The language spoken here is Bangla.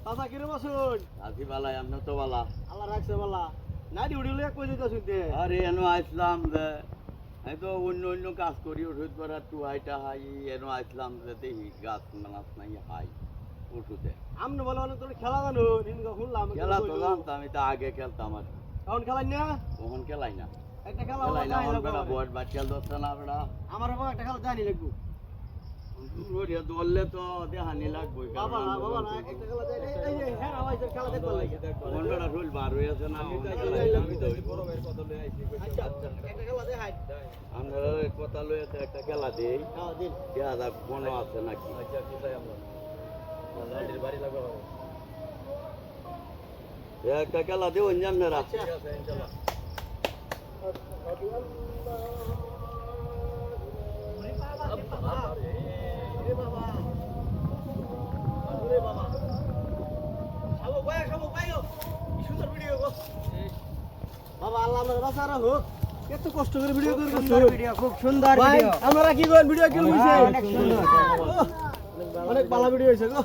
চাচা কিরম আছুন? আছি বালাই, আপনার তো বালা। আল্লাহ রাখছে বালা। না ডিউটি লইয়া কই যাইতা শুনতে? আরে এনো আসলাম যে আমি তো অন্য কাজ করি, ওষুধ পড়া টুহাইটা হাই, এনো আসলাম যে দেখি গাছ মাছ নাই হাই ওষুধে। আমনে বলে অনেক তোর খেলা জানো? নিনগা শুনলাম। খেলা তো জানতাম, আমি তো আগে খেলতাম আর এখন খেলাই না? তখন খেলাই না। একটা খেলা খেলাই না, জানি আমার লাগবো বেটা আমারে। বয়স বাচ্চা দশটা না বেটা। আমার বাবা একটা খেলা জানি লাগবো। দৌড়লে তো দেহানি লাগবে। বাবা না একটা খেলা জানি। এই যে হ্যাঁ আওয়াজের খেলা দেখবার লাগে। তখন বেটা শরীর বার হয়ে আছে না। আচ্ছা একটা খেলা দেখাই। আমরা কথা লইতে একটা খেলা দিই, হ্যাঁ দিন। দেখা যাক মনে আছে নাকি। একটা খেলা দিও অন্যান্যরা। বাবা আল্লাহ আমার বাঁচারা হোক। এত কষ্ট করে ভিডিও করে ভিডিও খুব সুন্দর ভাই ভিডিও আমরা কি করেন ভিডিও কি হইছে? অনেক সুন্দর অনেক ভালো ভিডিও হইছে গো।